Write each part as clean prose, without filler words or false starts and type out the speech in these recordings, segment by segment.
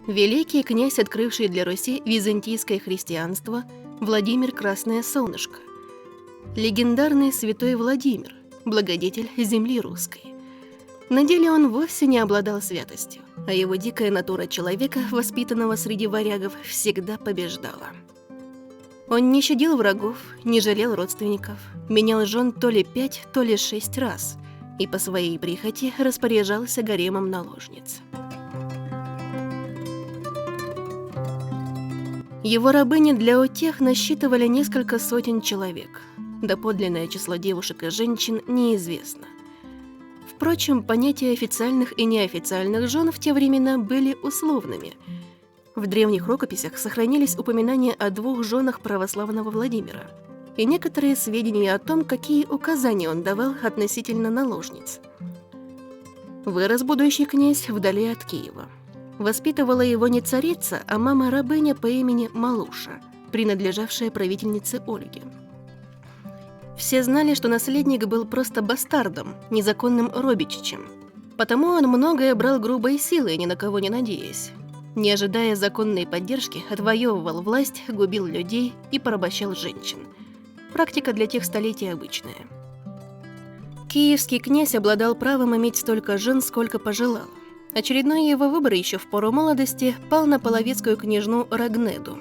Великий князь, открывший для Руси византийское христианство, Владимир Красное Солнышко. Легендарный святой Владимир, благодетель земли русской. На деле он вовсе не обладал святостью, а его дикая натура человека, воспитанного среди варягов, всегда побеждала. Он не щадил врагов, не жалел родственников, менял жен то ли 5, то ли 6 раз и по своей прихоти распоряжался гаремом наложниц. Его рабыни для утех насчитывали несколько сотен человек. Доподлинное число девушек и женщин неизвестно. Впрочем, понятия официальных и неофициальных жен в те времена были условными. В древних рукописях сохранились упоминания о 2 женах православного Владимира и некоторые сведения о том, какие указания он давал относительно наложниц. Вырос будущий князь вдали от Киева. Воспитывала его не царица, а мама-рабыня по имени Малуша, принадлежавшая правительнице Ольге. Все знали, что наследник был просто бастардом, незаконным робичичем. Потому он многое брал грубой силой, ни на кого не надеясь. Не ожидая законной поддержки, отвоевывал власть, губил людей и порабощал женщин. Практика для тех столетий обычная. Киевский князь обладал правом иметь столько жен, сколько пожелал. Очередной его выбор еще в пору молодости пал на половецкую княжну Рагнеду.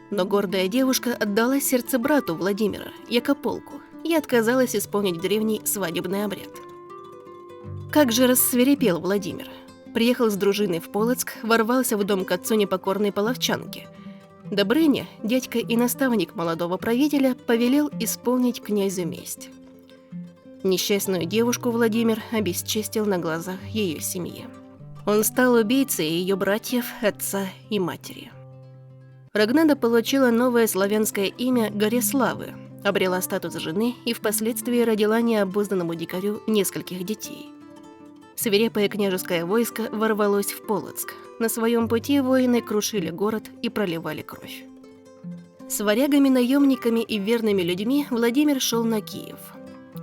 Но гордая девушка отдала сердце брату Владимира, Ярополку, и отказалась исполнить древний свадебный обряд. Как же рассвирепел Владимир. Приехал с дружиной в Полоцк, ворвался в дом к отцу непокорной половчанки. Добрыня, дядька и наставник молодого правителя, повелел исполнить князю месть. Несчастную девушку Владимир обесчестил на глазах ее семьи. Он стал убийцей ее братьев, отца и матери. Рагнеда получила новое славянское имя Гориславы, обрела статус жены и впоследствии родила необузданному дикарю нескольких детей. Свирепое княжеское войско ворвалось в Полоцк. На своем пути воины крушили город и проливали кровь. С варягами, наемниками и верными людьми Владимир шел на Киев.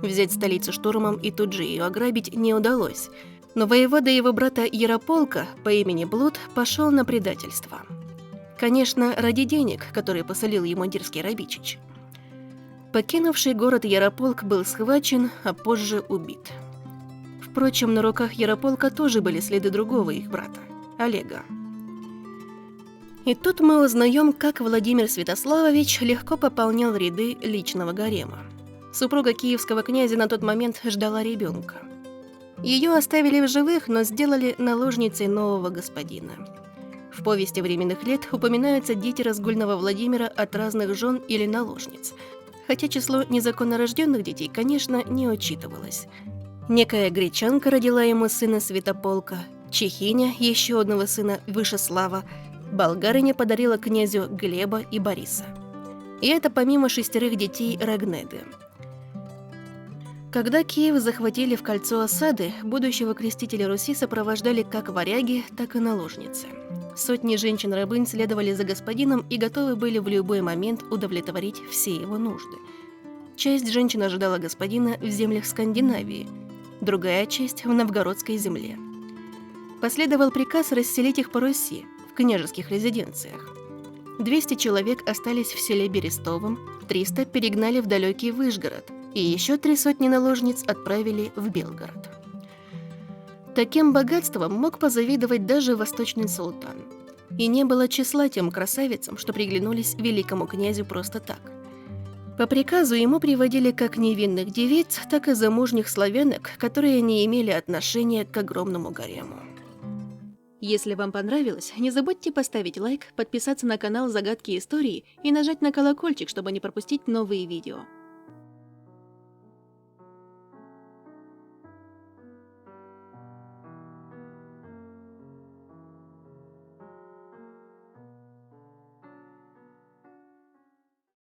Взять столицу штурмом и тут же ее ограбить не удалось, но воевода его брата Ярополка по имени Блуд пошел на предательство. Конечно, ради денег, которые посолил ему дерзкий Рабичич. Покинувший город Ярополк был схвачен, а позже убит. Впрочем, на руках Ярополка тоже были следы другого их брата, Олега. И тут мы узнаем, как Владимир Святославович легко пополнял ряды личного гарема. Супруга киевского князя на тот момент ждала ребенка. Ее оставили в живых, но сделали наложницей нового господина. В повести временных лет упоминаются дети разгульного Владимира от разных жен или наложниц, хотя число незаконно рожденных детей, конечно, не учитывалось. Некая гречанка родила ему сына Святополка, чехиня, еще одного сына Вышеслава, болгарыня подарила князю Глеба и Бориса. И это помимо 6 детей Рагнеды. Когда Киев захватили в кольцо осады, будущего крестителя Руси сопровождали как варяги, так и наложницы. Сотни женщин-рабынь следовали за господином и готовы были в любой момент удовлетворить все его нужды. Часть женщин ожидала господина в землях Скандинавии, другая часть – в новгородской земле. Последовал приказ расселить их по Руси, в княжеских резиденциях. 200 человек остались в селе Берестовом, 300 перегнали в далекий Выжгород, и еще 300 наложниц отправили в Белгород. Таким богатством мог позавидовать даже восточный султан. И не было числа тем красавицам, что приглянулись великому князю просто так. По приказу ему приводили как невинных девиц, так и замужних славянок, которые не имели отношения к огромному гарему. Если вам понравилось, не забудьте поставить лайк, подписаться на канал «Загадки истории» и нажать на колокольчик, чтобы не пропустить новые видео.